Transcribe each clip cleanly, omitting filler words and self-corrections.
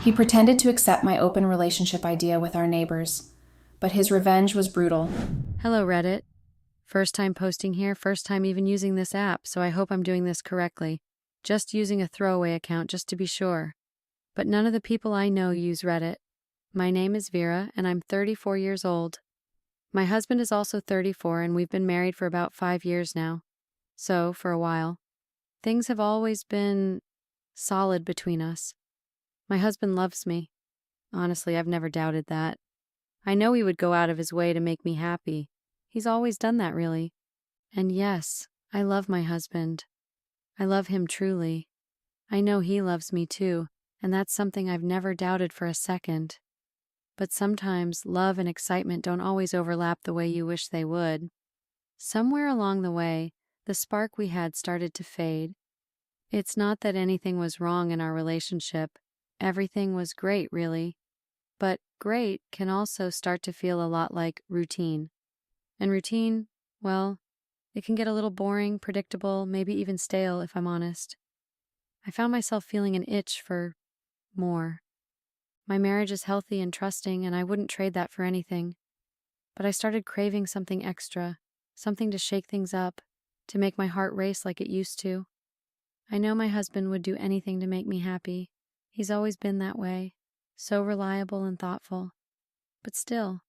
He pretended to accept my open relationship idea with our neighbors, but his revenge was brutal. Hello, Reddit. First time posting here, first time even using this app, so I hope I'm doing this correctly. Just using a throwaway account just to be sure. But none of the people I know use Reddit. My name is Vera, and I'm 34 years old. My husband is also 34, and we've been married for about 5 years now. So, for a while, things have always been solid between us. My husband loves me. Honestly, I've never doubted that. I know he would go out of his way to make me happy. He's always done that, really. And yes, I love my husband. I love him truly. I know he loves me too, and that's something I've never doubted for a second. But sometimes love and excitement don't always overlap the way you wish they would. Somewhere along the way, the spark we had started to fade. It's not that anything was wrong in our relationship. Everything was great, really. But great can also start to feel a lot like routine. And routine, well, it can get a little boring, predictable, maybe even stale, if I'm honest. I found myself feeling an itch for more. My marriage is healthy and trusting, and I wouldn't trade that for anything. But I started craving something extra, something to shake things up, to make my heart race like it used to. I know my husband would do anything to make me happy. He's always been that way, so reliable and thoughtful. But still,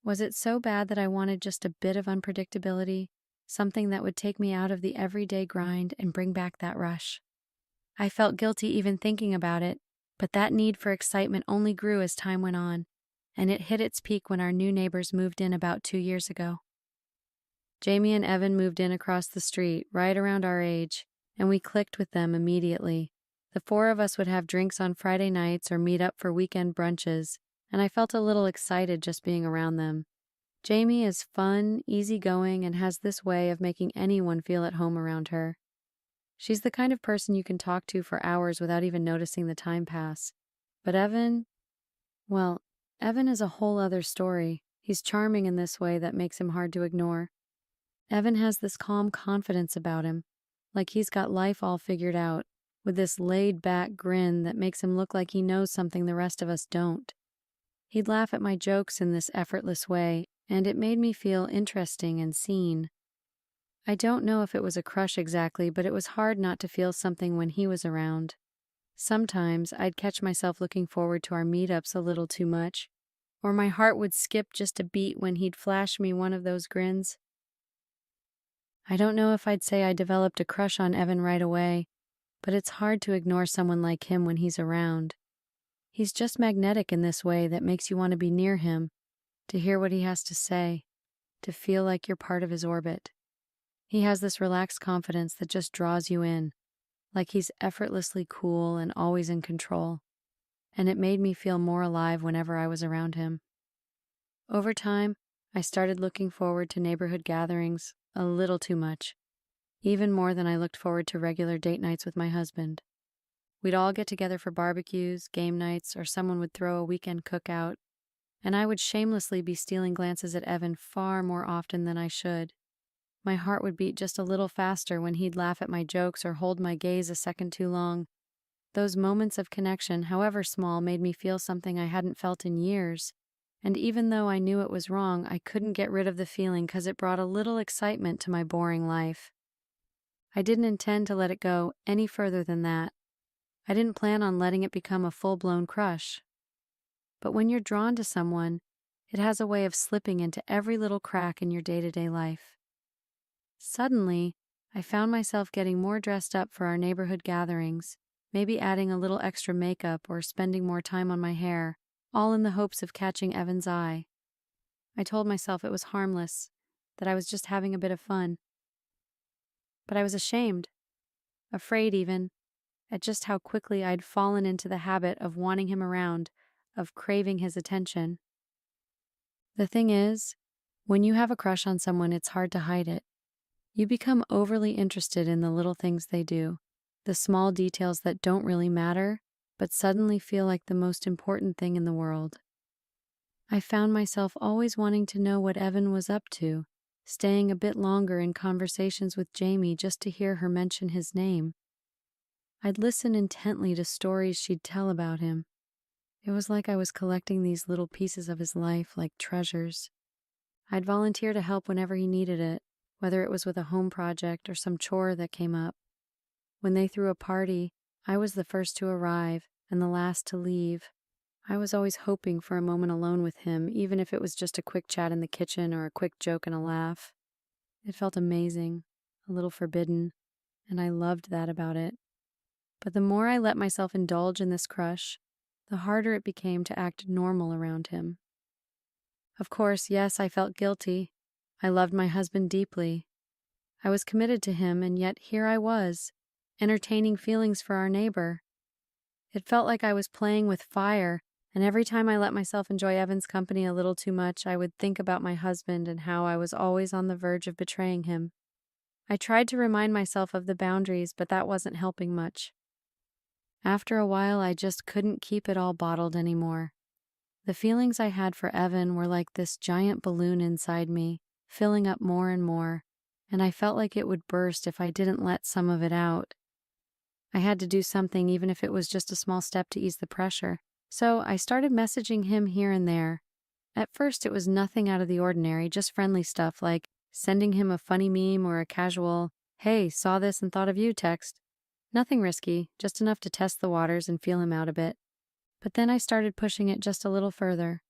was it so bad that I wanted just a bit of unpredictability, something that would take me out of the everyday grind and bring back that rush? I felt guilty even thinking about it, but that need for excitement only grew as time went on, and it hit its peak when our new neighbors moved in about 2 years ago. Jamie and Evan moved in across the street, right around our age, and we clicked with them immediately. The four of us would have drinks on Friday nights or meet up for weekend brunches, and I felt a little excited just being around them. Jamie is fun, easygoing, and has this way of making anyone feel at home around her. She's the kind of person you can talk to for hours without even noticing the time pass. But Evan, well, Evan is a whole other story. He's charming in this way that makes him hard to ignore. Evan has this calm confidence about him, like he's got life all figured out, with this laid-back grin that makes him look like he knows something the rest of us don't. He'd laugh at my jokes in this effortless way, and it made me feel interesting and seen. I don't know if it was a crush exactly, but it was hard not to feel something when he was around. Sometimes I'd catch myself looking forward to our meetups a little too much, or my heart would skip just a beat when he'd flash me one of those grins. I don't know if I'd say I developed a crush on Evan right away, but it's hard to ignore someone like him when he's around. He's just magnetic in this way that makes you want to be near him, to hear what he has to say, to feel like you're part of his orbit. He has this relaxed confidence that just draws you in, like he's effortlessly cool and always in control, and it made me feel more alive whenever I was around him. Over time, I started looking forward to neighborhood gatherings a little too much, even more than I looked forward to regular date nights with my husband. We'd all get together for barbecues, game nights, or someone would throw a weekend cookout, and I would shamelessly be stealing glances at Evan far more often than I should. My heart would beat just a little faster when he'd laugh at my jokes or hold my gaze a second too long. Those moments of connection, however small, made me feel something I hadn't felt in years. And even though I knew it was wrong, I couldn't get rid of the feeling because it brought a little excitement to my boring life. I didn't intend to let it go any further than that. I didn't plan on letting it become a full-blown crush. But when you're drawn to someone, it has a way of slipping into every little crack in your day-to-day life. Suddenly, I found myself getting more dressed up for our neighborhood gatherings, maybe adding a little extra makeup or spending more time on my hair, all in the hopes of catching Evan's eye. I told myself it was harmless, that I was just having a bit of fun. But I was ashamed, afraid even, at just how quickly I'd fallen into the habit of wanting him around, of craving his attention. The thing is, when you have a crush on someone, it's hard to hide it. You become overly interested in the little things they do, the small details that don't really matter, but suddenly feel like the most important thing in the world. I found myself always wanting to know what Evan was up to, staying a bit longer in conversations with Jamie just to hear her mention his name. I'd listen intently to stories she'd tell about him, It was like I was collecting these little pieces of his life like treasures. I'd volunteer to help whenever he needed it, whether it was with a home project or some chore that came up. When they threw a party, I was the first to arrive and the last to leave. I was always hoping for a moment alone with him, even if it was just a quick chat in the kitchen or a quick joke and a laugh. It felt amazing, a little forbidden, and I loved that about it. But the more I let myself indulge in this crush, the harder it became to act normal around him. Of course, yes, I felt guilty. I loved my husband deeply. I was committed to him, and yet here I was, entertaining feelings for our neighbor. It felt like I was playing with fire, and every time I let myself enjoy Evan's company a little too much, I would think about my husband and how I was always on the verge of betraying him. I tried to remind myself of the boundaries, but that wasn't helping much. After a while, I just couldn't keep it all bottled anymore. The feelings I had for Evan were like this giant balloon inside me, filling up more and more, and I felt like it would burst if I didn't let some of it out. I had to do something, even if it was just a small step to ease the pressure. So I started messaging him here and there. At first, it was nothing out of the ordinary, just friendly stuff like sending him a funny meme or a casual, "Hey, saw this and thought of you" text. Nothing risky, just enough to test the waters and feel him out a bit. But then I started pushing it just a little further.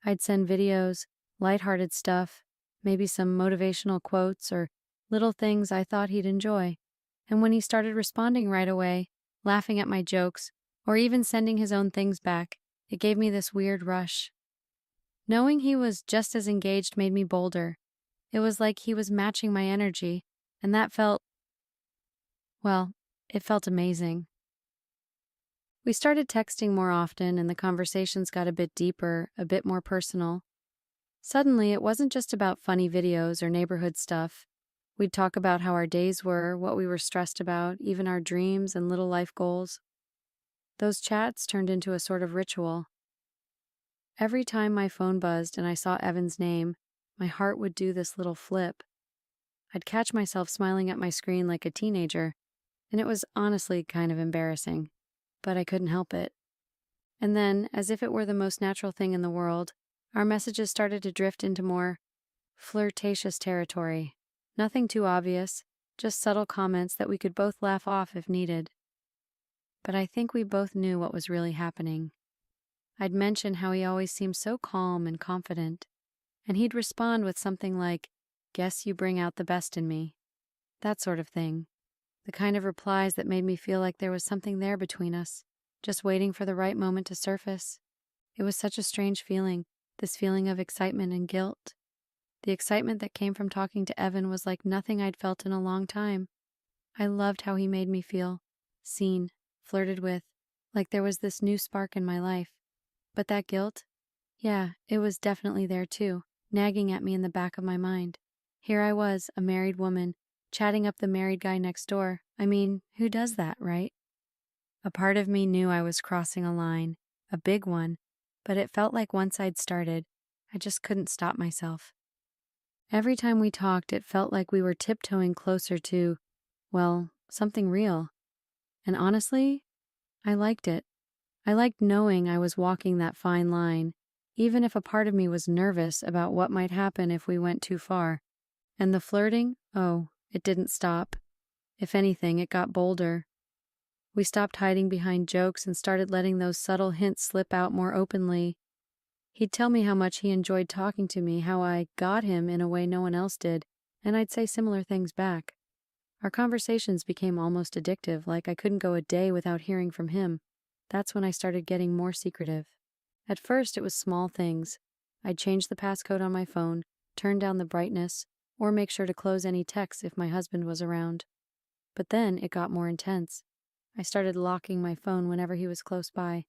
I'd send videos, lighthearted stuff, maybe some motivational quotes or little things I thought he'd enjoy. And when he started responding right away, laughing at my jokes, or even sending his own things back, it gave me this weird rush. Knowing he was just as engaged made me bolder. It was like he was matching my energy, and that felt, well, it felt amazing. We started texting more often, and the conversations got a bit deeper, a bit more personal. Suddenly, it wasn't just about funny videos or neighborhood stuff. We'd talk about how our days were, what we were stressed about, even our dreams and little life goals. Those chats turned into a sort of ritual. Every time my phone buzzed and I saw Evan's name, my heart would do this little flip. I'd catch myself smiling at my screen like a teenager, and it was honestly kind of embarrassing, but I couldn't help it. And then, as if it were the most natural thing in the world, our messages started to drift into more flirtatious territory. Nothing too obvious, just subtle comments that we could both laugh off if needed. But I think we both knew what was really happening. I'd mention how he always seemed so calm and confident, and he'd respond with something like, "Guess you bring out the best in me." That sort of thing. The kind of replies that made me feel like there was something there between us, just waiting for the right moment to surface. It was such a strange feeling, this feeling of excitement and guilt. The excitement that came from talking to Evan was like nothing I'd felt in a long time. I loved how he made me feel seen, flirted with, like there was this new spark in my life. But that guilt? Yeah, it was definitely there too, nagging at me in the back of my mind. Here I was, a married woman, chatting up the married guy next door. I mean, who does that, right? A part of me knew I was crossing a line, a big one, but it felt like once I'd started, I just couldn't stop myself. Every time we talked, it felt like we were tiptoeing closer to, well, something real. And honestly, I liked it. I liked knowing I was walking that fine line, even if a part of me was nervous about what might happen if we went too far. And the flirting, oh, it didn't stop. If anything, it got bolder. We stopped hiding behind jokes and started letting those subtle hints slip out more openly. He'd tell me how much he enjoyed talking to me, how I got him in a way no one else did, and I'd say similar things back. Our conversations became almost addictive, like I couldn't go a day without hearing from him. That's when I started getting more secretive. At first, it was small things. I'd change the passcode on my phone, turn down the brightness, or make sure to close any texts if my husband was around. But then it got more intense. I started locking my phone whenever he was close by,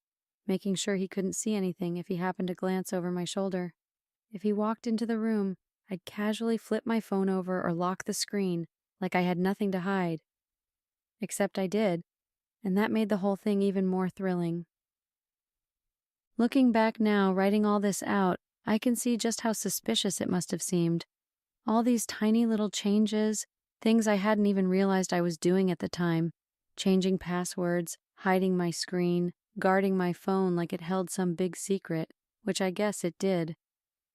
making sure he couldn't see anything if he happened to glance over my shoulder. If he walked into the room, I'd casually flip my phone over or lock the screen, like I had nothing to hide. Except I did, and that made the whole thing even more thrilling. Looking back now, writing all this out, I can see just how suspicious it must have seemed. All these tiny little changes, things I hadn't even realized I was doing at the time, changing passwords, hiding my screen, guarding my phone like it held some big secret, which I guess it did.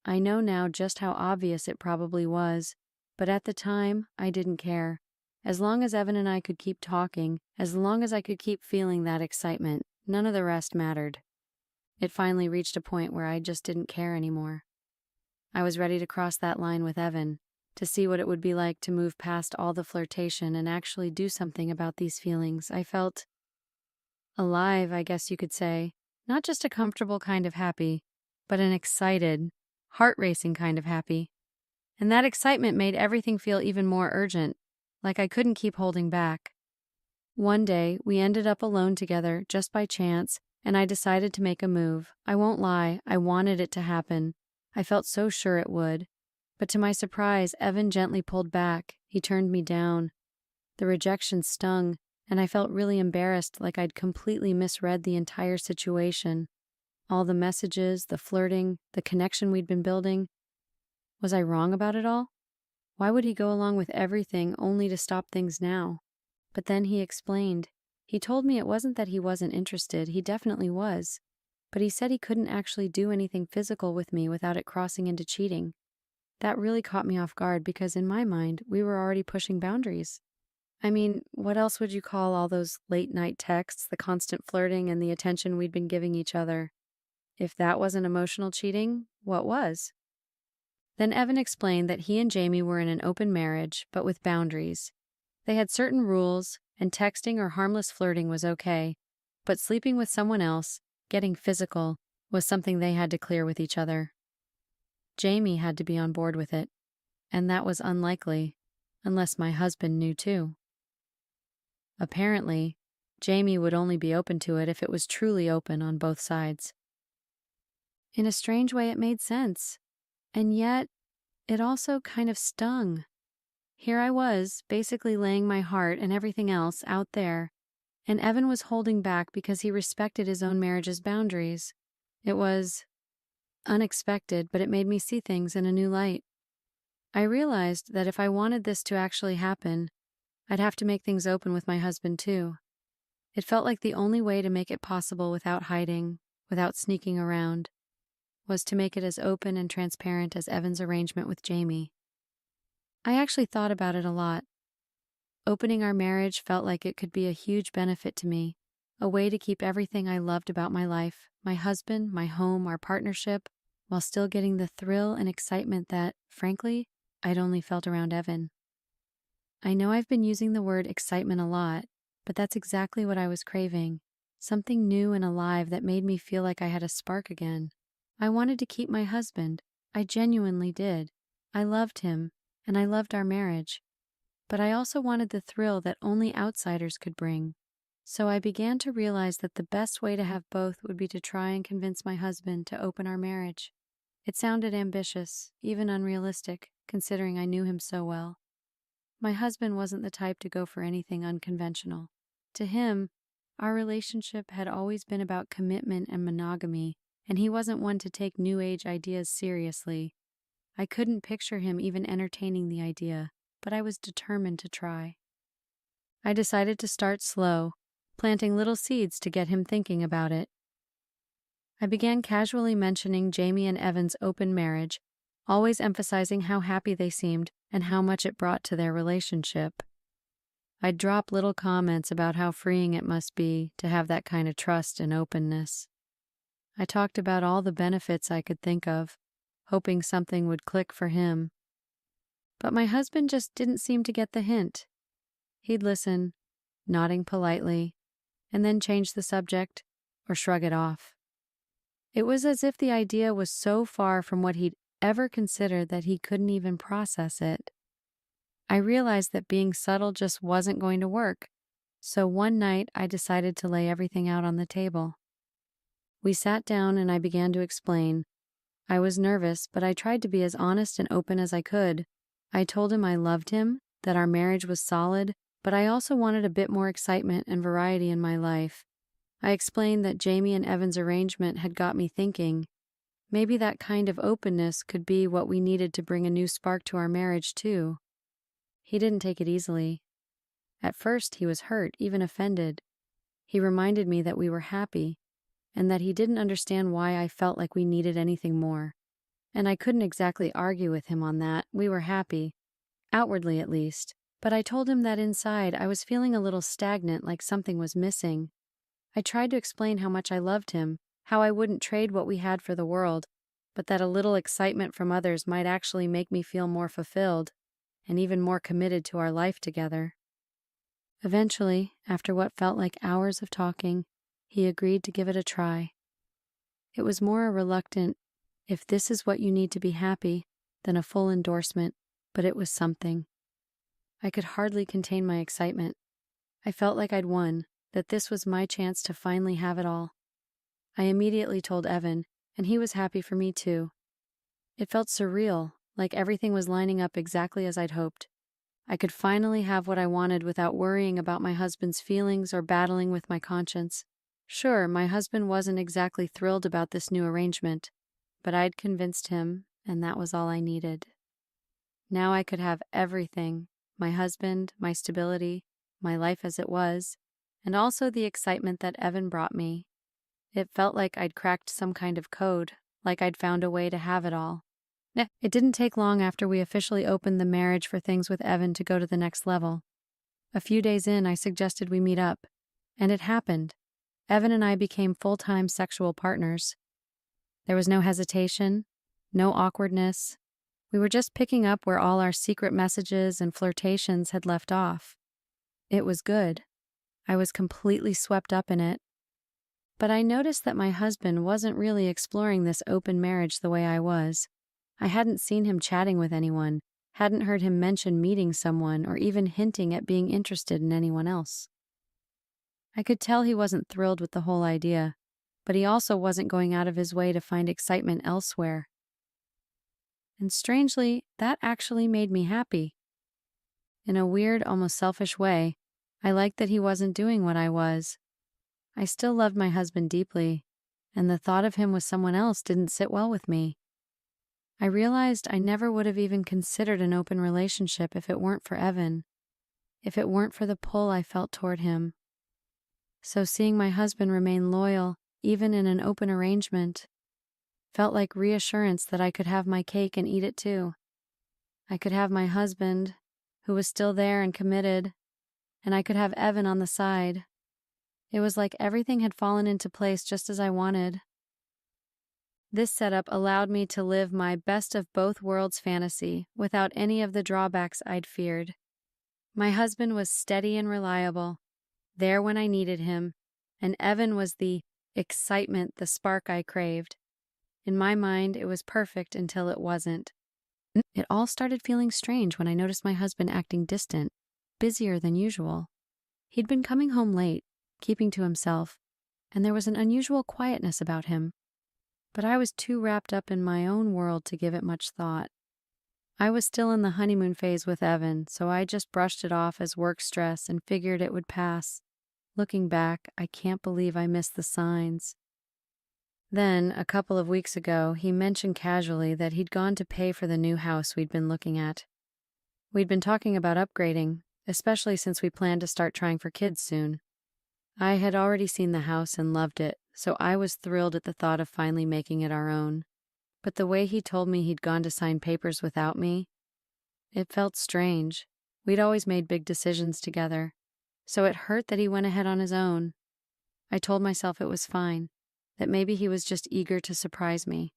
I know now just how obvious it probably was, but at the time, I didn't care. As long as Evan and I could keep talking, as long as I could keep feeling that excitement, none of the rest mattered. It finally reached a point where I just didn't care anymore. I was ready to cross that line with Evan, to see what it would be like to move past all the flirtation and actually do something about these feelings. I felt alive, I guess you could say. Not just a comfortable kind of happy, but an excited, heart-racing kind of happy. And that excitement made everything feel even more urgent, like I couldn't keep holding back. One day, we ended up alone together just by chance, and I decided to make a move. I won't lie, I wanted it to happen. I felt so sure it would. But to my surprise, Evan gently pulled back. He turned me down. The rejection stung, and I felt really embarrassed, like I'd completely misread the entire situation. All the messages, the flirting, the connection we'd been building. Was I wrong about it all? Why would he go along with everything only to stop things now? But then he explained. He told me it wasn't that he wasn't interested, he definitely was. But he said he couldn't actually do anything physical with me without it crossing into cheating. That really caught me off guard because in my mind, we were already pushing boundaries. I mean, what else would you call all those late-night texts, the constant flirting, and the attention we'd been giving each other? If that wasn't emotional cheating, what was? Then Evan explained that he and Jamie were in an open marriage, but with boundaries. They had certain rules, and texting or harmless flirting was okay, but sleeping with someone else, getting physical, was something they had to clear with each other. Jamie had to be on board with it, and that was unlikely, unless my husband knew too. Apparently, Jamie would only be open to it if it was truly open on both sides. In a strange way, it made sense, and yet it also kind of stung. Here I was, basically laying my heart and everything else out there, and Evan was holding back because he respected his own marriage's boundaries. It was unexpected, but it made me see things in a new light. I realized that if I wanted this to actually happen, I'd have to make things open with my husband too. It felt like the only way to make it possible without hiding, without sneaking around, was to make it as open and transparent as Evan's arrangement with Jamie. I actually thought about it a lot. Opening our marriage felt like it could be a huge benefit to me, a way to keep everything I loved about my life, my husband, my home, our partnership, while still getting the thrill and excitement that, frankly, I'd only felt around Evan. I know I've been using the word excitement a lot, but that's exactly what I was craving, something new and alive that made me feel like I had a spark again. I wanted to keep my husband. I genuinely did. I loved him, and I loved our marriage. But I also wanted the thrill that only outsiders could bring. So I began to realize that the best way to have both would be to try and convince my husband to open our marriage. It sounded ambitious, even unrealistic, considering I knew him so well. My husband wasn't the type to go for anything unconventional. To him, our relationship had always been about commitment and monogamy, and he wasn't one to take New Age ideas seriously. I couldn't picture him even entertaining the idea, but I was determined to try. I decided to start slow, planting little seeds to get him thinking about it. I began casually mentioning Jamie and Evan's open marriage, always emphasizing how happy they seemed and how much it brought to their relationship. I'd drop little comments about how freeing it must be to have that kind of trust and openness. I talked about all the benefits I could think of, hoping something would click for him. But my husband just didn't seem to get the hint. He'd listen, nodding politely, and then change the subject or shrug it off. It was as if the idea was so far from what he'd ever considered that he couldn't even process it. I realized that being subtle just wasn't going to work, so one night I decided to lay everything out on the table. We sat down and I began to explain. I was nervous, but I tried to be as honest and open as I could. I told him I loved him, that our marriage was solid, but I also wanted a bit more excitement and variety in my life. I explained that Jamie and Evan's arrangement had got me thinking. Maybe that kind of openness could be what we needed to bring a new spark to our marriage, too. He didn't take it easily. At first, he was hurt, even offended. He reminded me that we were happy, and that he didn't understand why I felt like we needed anything more. And I couldn't exactly argue with him on that. We were happy, outwardly at least, but I told him that inside I was feeling a little stagnant, like something was missing. I tried to explain how much I loved him, how I wouldn't trade what we had for the world, but that a little excitement from others might actually make me feel more fulfilled and even more committed to our life together. Eventually, after what felt like hours of talking, he agreed to give it a try. It was more a reluctant, if this is what you need to be happy, than a full endorsement, but it was something. I could hardly contain my excitement. I felt like I'd won, that this was my chance to finally have it all. I immediately told Evan, and he was happy for me too. It felt surreal, like everything was lining up exactly as I'd hoped. I could finally have what I wanted without worrying about my husband's feelings or battling with my conscience. Sure, my husband wasn't exactly thrilled about this new arrangement, but I'd convinced him, and that was all I needed. Now I could have everything: my husband, my stability, my life as it was, and also the excitement that Evan brought me. It felt like I'd cracked some kind of code, like I'd found a way to have it all. It didn't take long after we officially opened the marriage for things with Evan to go to the next level. A few days in, I suggested we meet up, and it happened. Evan and I became full-time sexual partners. There was no hesitation, no awkwardness. We were just picking up where all our secret messages and flirtations had left off. It was good. I was completely swept up in it. But I noticed that my husband wasn't really exploring this open marriage the way I was. I hadn't seen him chatting with anyone, hadn't heard him mention meeting someone, or even hinting at being interested in anyone else. I could tell he wasn't thrilled with the whole idea, but he also wasn't going out of his way to find excitement elsewhere. And strangely, that actually made me happy. In a weird, almost selfish way, I liked that he wasn't doing what I was. I still loved my husband deeply, and the thought of him with someone else didn't sit well with me. I realized I never would have even considered an open relationship if it weren't for Evan, if it weren't for the pull I felt toward him. So seeing my husband remain loyal, even in an open arrangement, felt like reassurance that I could have my cake and eat it too. I could have my husband, who was still there and committed, and I could have Evan on the side. It was like everything had fallen into place just as I wanted. This setup allowed me to live my best of both worlds fantasy without any of the drawbacks I'd feared. My husband was steady and reliable, there when I needed him, and Evan was the excitement, the spark I craved. In my mind, it was perfect until it wasn't. It all started feeling strange when I noticed my husband acting distant, busier than usual. He'd been coming home late, keeping to himself, and there was an unusual quietness about him. But I was too wrapped up in my own world to give it much thought. I was still in the honeymoon phase with Evan, so I just brushed it off as work stress and figured it would pass. Looking back, I can't believe I missed the signs. Then, a couple of weeks ago, he mentioned casually that he'd gone to pay for the new house we'd been looking at. We'd been talking about upgrading, especially since we planned to start trying for kids soon. I had already seen the house and loved it, so I was thrilled at the thought of finally making it our own. But the way he told me he'd gone to sign papers without me, it felt strange. We'd always made big decisions together, so it hurt that he went ahead on his own. I told myself it was fine, that maybe he was just eager to surprise me.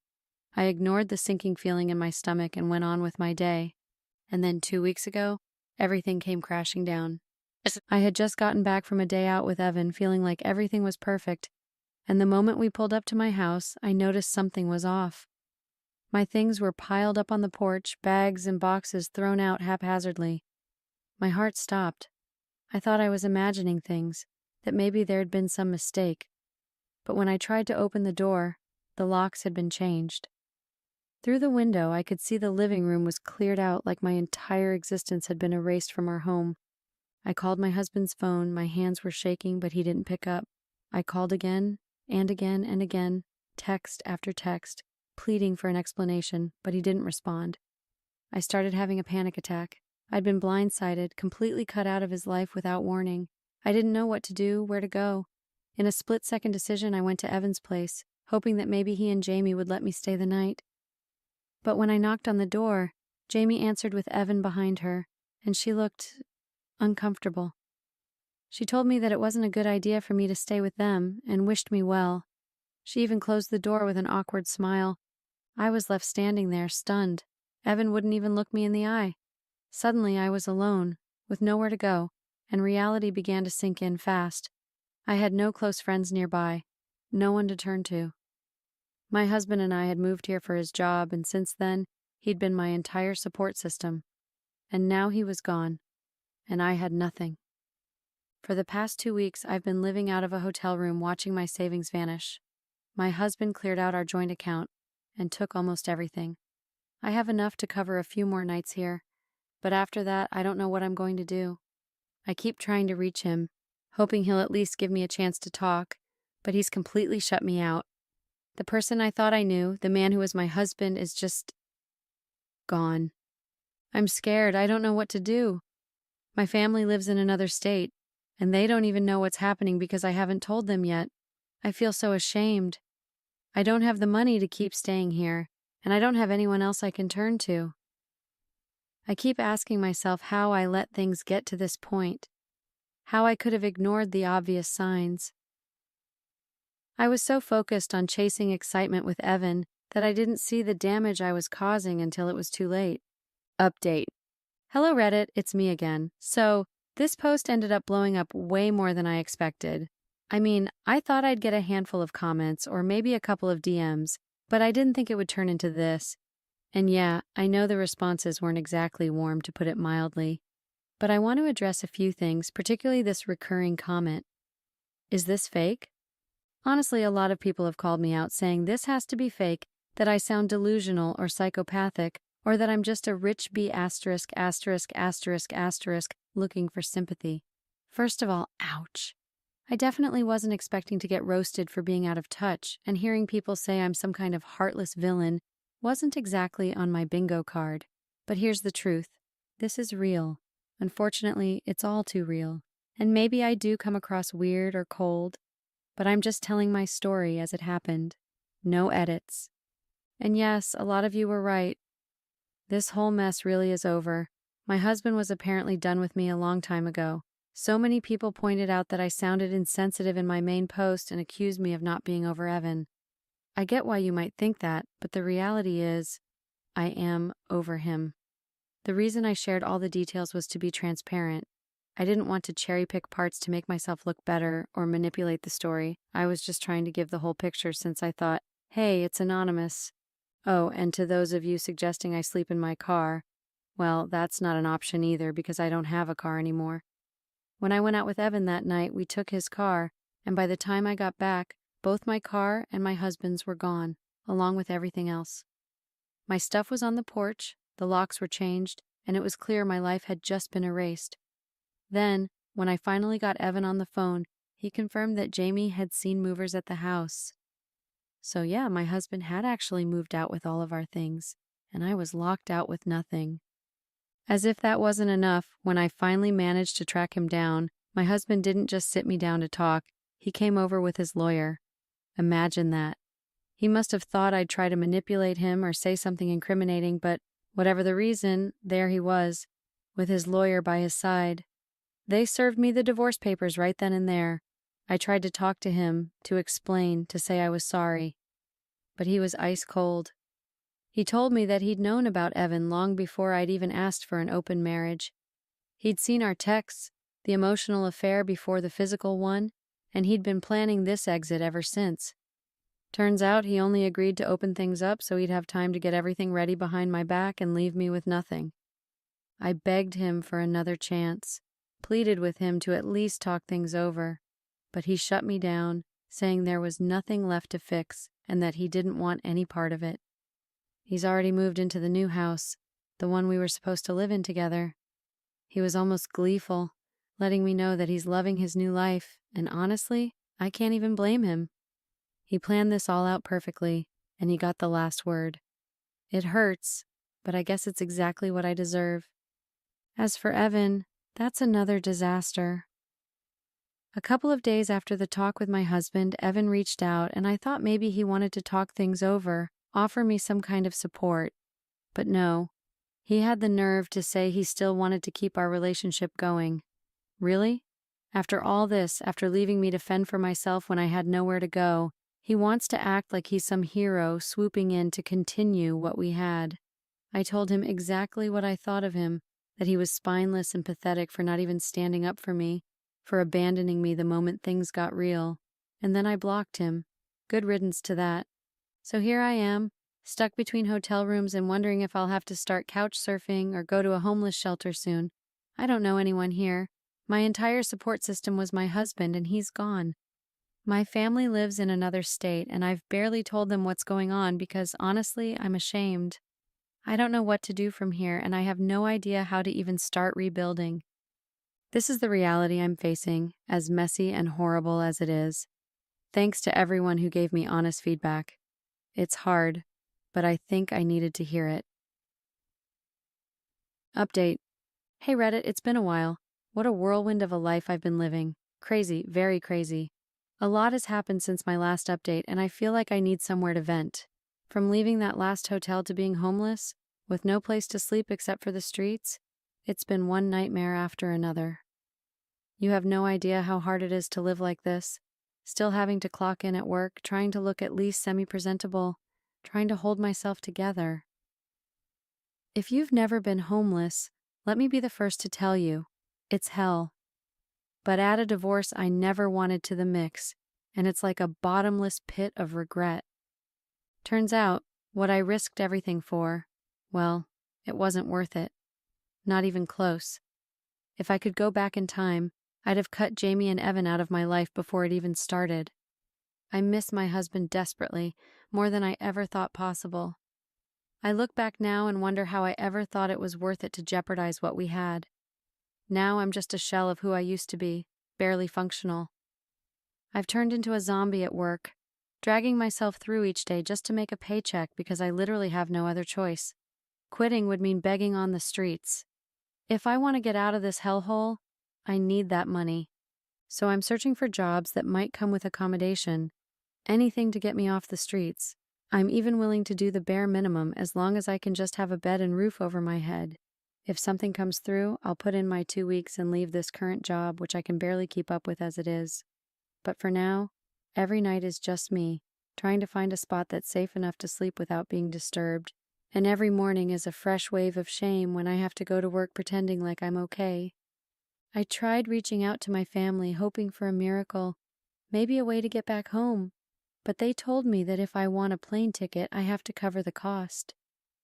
I ignored the sinking feeling in my stomach and went on with my day. And then 2 weeks ago, everything came crashing down. I had just gotten back from a day out with Evan, feeling like everything was perfect, and the moment we pulled up to my house, I noticed something was off. My things were piled up on the porch, bags and boxes thrown out haphazardly. My heart stopped. I thought I was imagining things, that maybe there had been some mistake. But when I tried to open the door, the locks had been changed. Through the window, I could see the living room was cleared out like my entire existence had been erased from our home. I called my husband's phone. My hands were shaking, but he didn't pick up. I called again and again and again, text after text, pleading for an explanation, but he didn't respond. I started having a panic attack. I'd been blindsided, completely cut out of his life without warning. I didn't know what to do, where to go. In a split-second decision, I went to Evan's place, hoping that maybe he and Jamie would let me stay the night. But when I knocked on the door, Jamie answered with Evan behind her, and she looked uncomfortable. She told me that it wasn't a good idea for me to stay with them and wished me well. She even closed the door with an awkward smile. I was left standing there, stunned. Evan wouldn't even look me in the eye. Suddenly, I was alone, with nowhere to go, and reality began to sink in fast. I had no close friends nearby, no one to turn to. My husband and I had moved here for his job, and since then, he'd been my entire support system. And now he was gone, and I had nothing. For the past 2 weeks, I've been living out of a hotel room watching my savings vanish. My husband cleared out our joint account and took almost everything. I have enough to cover a few more nights here, but after that, I don't know what I'm going to do. I keep trying to reach him, hoping he'll at least give me a chance to talk, but he's completely shut me out. The person I thought I knew, the man who was my husband, is just gone. I'm scared. I don't know what to do. My family lives in another state, and they don't even know what's happening because I haven't told them yet. I feel so ashamed. I don't have the money to keep staying here, and I don't have anyone else I can turn to. I keep asking myself how I let things get to this point, how I could have ignored the obvious signs. I was so focused on chasing excitement with Evan that I didn't see the damage I was causing until it was too late. Update. Hello Reddit, it's me again. So, this post ended up blowing up way more than I expected. I mean, I thought I'd get a handful of comments or maybe a couple of DMs, but I didn't think it would turn into this. And yeah, I know the responses weren't exactly warm, to put it mildly. But I want to address a few things, particularly this recurring comment. Is this fake? Honestly, a lot of people have called me out saying this has to be fake, that I sound delusional or psychopathic, or that I'm just a rich bee asterisk looking for sympathy. First of all, ouch. I definitely wasn't expecting to get roasted for being out of touch, and hearing people say I'm some kind of heartless villain wasn't exactly on my bingo card. But here's the truth. This is real. Unfortunately, it's all too real. And maybe I do come across weird or cold, but I'm just telling my story as it happened. No edits. And yes, a lot of you were right. This whole mess really is over. My husband was apparently done with me a long time ago. So many people pointed out that I sounded insensitive in my main post and accused me of not being over Evan. I get why you might think that, but the reality is, I am over him. The reason I shared all the details was to be transparent. I didn't want to cherry-pick parts to make myself look better or manipulate the story. I was just trying to give the whole picture since I thought, hey, it's anonymous. Oh, and to those of you suggesting I sleep in my car, well, that's not an option either because I don't have a car anymore. When I went out with Evan that night, we took his car, and by the time I got back, both my car and my husband's were gone, along with everything else. My stuff was on the porch, the locks were changed, and it was clear my life had just been erased. Then, when I finally got Evan on the phone, he confirmed that Jamie had seen movers at the house. So yeah, my husband had actually moved out with all of our things, and I was locked out with nothing. As if that wasn't enough, when I finally managed to track him down, my husband didn't just sit me down to talk, he came over with his lawyer. Imagine that. He must have thought I'd try to manipulate him or say something incriminating, but whatever the reason, there he was, with his lawyer by his side. They served me the divorce papers right then and there. I tried to talk to him, to explain, to say I was sorry. But he was ice cold. He told me that he'd known about Evan long before I'd even asked for an open marriage. He'd seen our texts, the emotional affair before the physical one, and he'd been planning this exit ever since. Turns out he only agreed to open things up so he'd have time to get everything ready behind my back and leave me with nothing. I begged him for another chance, pleaded with him to at least talk things over, but he shut me down, saying there was nothing left to fix and that he didn't want any part of it. He's already moved into the new house, the one we were supposed to live in together. He was almost gleeful, letting me know that he's loving his new life, and honestly, I can't even blame him. He planned this all out perfectly, and he got the last word. It hurts, but I guess it's exactly what I deserve. As for Evan, that's another disaster. A couple of days after the talk with my husband, Evan reached out, and I thought maybe he wanted to talk things over, offer me some kind of support. But no, he had the nerve to say he still wanted to keep our relationship going. Really? After all this, after leaving me to fend for myself when I had nowhere to go, he wants to act like he's some hero swooping in to continue what we had. I told him exactly what I thought of him, that he was spineless and pathetic for not even standing up for me, for abandoning me the moment things got real. And then I blocked him. Good riddance to that. So here I am, stuck between hotel rooms and wondering if I'll have to start couch surfing or go to a homeless shelter soon. I don't know anyone here. My entire support system was my husband, and he's gone. My family lives in another state, and I've barely told them what's going on because, honestly, I'm ashamed. I don't know what to do from here, and I have no idea how to even start rebuilding. This is the reality I'm facing, as messy and horrible as it is. Thanks to everyone who gave me honest feedback. It's hard, but I think I needed to hear it. Update. Hey Reddit, it's been a while. What a whirlwind of a life I've been living. Crazy, very crazy. A lot has happened since my last update, and I feel like I need somewhere to vent. From leaving that last hotel to being homeless, with no place to sleep except for the streets, it's been one nightmare after another. You have no idea how hard it is to live like this, still having to clock in at work, trying to look at least semi-presentable, trying to hold myself together. If you've never been homeless, let me be the first to tell you, it's hell. But add a divorce I never wanted to the mix, and it's like a bottomless pit of regret. Turns out, what I risked everything for, well, it wasn't worth it. Not even close. If I could go back in time, I'd have cut Jamie and Evan out of my life before it even started. I miss my husband desperately, more than I ever thought possible. I look back now and wonder how I ever thought it was worth it to jeopardize what we had. Now I'm just a shell of who I used to be, barely functional. I've turned into a zombie at work, dragging myself through each day just to make a paycheck because I literally have no other choice. Quitting would mean begging on the streets. If I want to get out of this hellhole, I need that money. So I'm searching for jobs that might come with accommodation, anything to get me off the streets. I'm even willing to do the bare minimum as long as I can just have a bed and roof over my head. If something comes through, I'll put in my 2 weeks and leave this current job, which I can barely keep up with as it is. But for now, every night is just me, trying to find a spot that's safe enough to sleep without being disturbed. And every morning is a fresh wave of shame when I have to go to work pretending like I'm okay. I tried reaching out to my family, hoping for a miracle, maybe a way to get back home. But they told me that if I want a plane ticket, I have to cover the cost.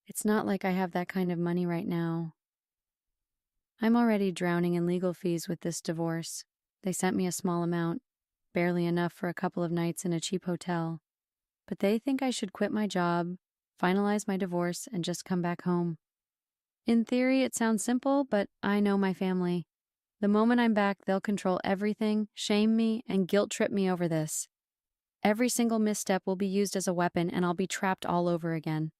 It's not like I have that kind of money right now. I'm already drowning in legal fees with this divorce. They sent me a small amount, barely enough for a couple of nights in a cheap hotel. But they think I should quit my job, finalize my divorce, and just come back home. In theory, it sounds simple, but I know my family. The moment I'm back, they'll control everything, shame me, and guilt trip me over this. Every single misstep will be used as a weapon, and I'll be trapped all over again.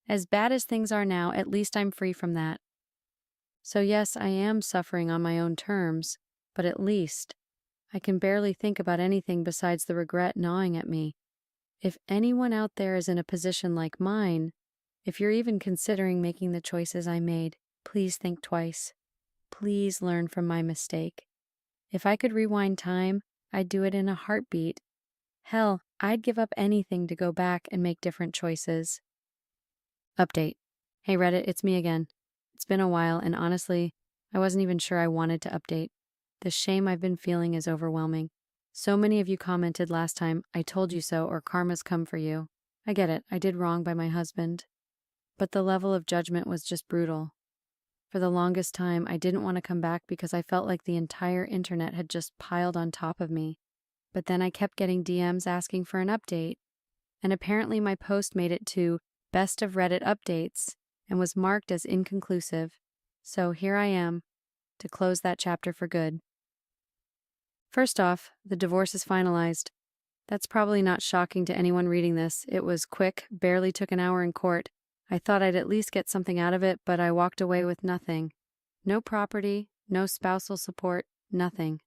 As bad as things are now, at least I'm free from that. So yes, I am suffering on my own terms, but at least I can barely think about anything besides the regret gnawing at me. If anyone out there is in a position like mine, if you're even considering making the choices I made, please think twice. Please learn from my mistake. If I could rewind time, I'd do it in a heartbeat. Hell, I'd give up anything to go back and make different choices. Update. Hey Reddit, it's me again. It's been a while, and honestly, I wasn't even sure I wanted to update. The shame I've been feeling is overwhelming. So many of you commented last time, "I told you so," or "Karma's come for you." I get it, I did wrong by my husband. But the level of judgment was just brutal. For the longest time, I didn't want to come back because I felt like the entire internet had just piled on top of me. But then I kept getting DMs asking for an update, and apparently my post made it to Best of Reddit Updates and was marked as inconclusive. So here I am, to close that chapter for good. First off, the divorce is finalized. That's probably not shocking to anyone reading this. It was quick, barely took an hour in court. I thought I'd at least get something out of it, but I walked away with nothing. No property, no spousal support, nothing.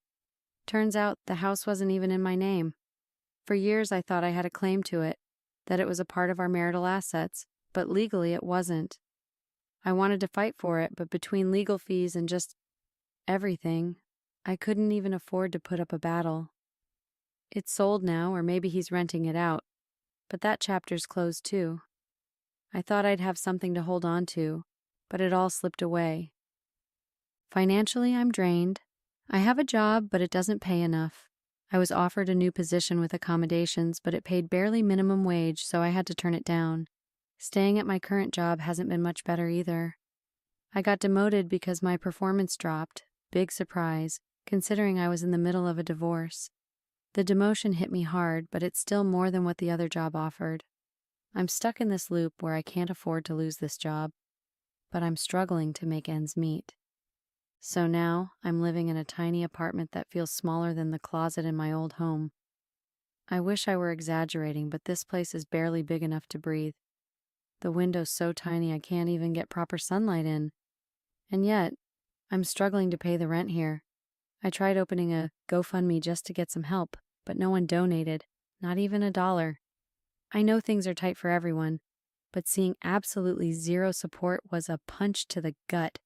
Turns out the house wasn't even in my name. For years I thought I had a claim to it, that it was a part of our marital assets, but legally it wasn't. I wanted to fight for it, but between legal fees and just everything, I couldn't even afford to put up a battle. It's sold now, or maybe he's renting it out, but that chapter's closed too. I thought I'd have something to hold on to, but it all slipped away. Financially, I'm drained. I have a job, but it doesn't pay enough. I was offered a new position with accommodations, but it paid barely minimum wage, so I had to turn it down. Staying at my current job hasn't been much better either. I got demoted because my performance dropped. Big surprise, considering I was in the middle of a divorce. The demotion hit me hard, but it's still more than what the other job offered. I'm stuck in this loop where I can't afford to lose this job, but I'm struggling to make ends meet. So now I'm living in a tiny apartment that feels smaller than the closet in my old home. I wish I were exaggerating, but this place is barely big enough to breathe. The window's so tiny I can't even get proper sunlight in. And yet, I'm struggling to pay the rent here. I tried opening a GoFundMe just to get some help, but no one donated, not even $1. I know things are tight for everyone, but seeing absolutely zero support was a punch to the gut.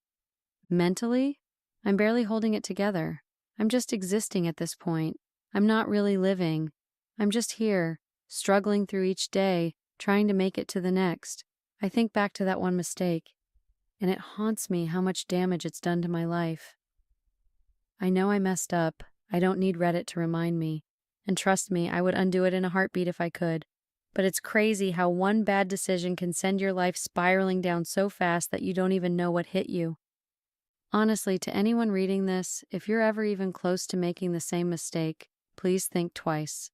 Mentally, I'm barely holding it together. I'm just existing at this point. I'm not really living. I'm just here, struggling through each day, trying to make it to the next. I think back to that one mistake, and it haunts me how much damage it's done to my life. I know I messed up. I don't need Reddit to remind me. And trust me, I would undo it in a heartbeat if I could. But it's crazy how one bad decision can send your life spiraling down so fast that you don't even know what hit you. Honestly, to anyone reading this, if you're ever even close to making the same mistake, please think twice.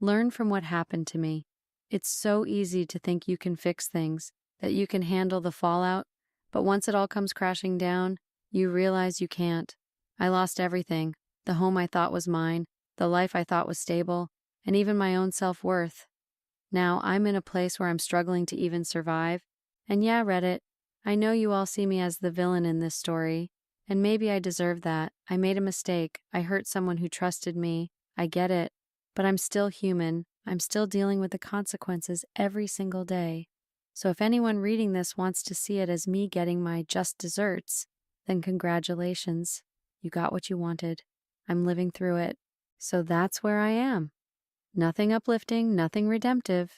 Learn from what happened to me. It's so easy to think you can fix things, that you can handle the fallout, but once it all comes crashing down, you realize you can't. I lost everything, the home I thought was mine, the life I thought was stable, and even my own self-worth. Now I'm in a place where I'm struggling to even survive. And yeah, Reddit, I know you all see me as the villain in this story, and maybe I deserve that. I made a mistake. I hurt someone who trusted me. I get it. But I'm still human. I'm still dealing with the consequences every single day. So if anyone reading this wants to see it as me getting my just desserts, then congratulations. You got what you wanted. I'm living through it. So that's where I am. Nothing uplifting, nothing redemptive.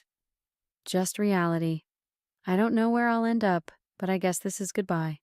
Just reality. I don't know where I'll end up, but I guess this is goodbye.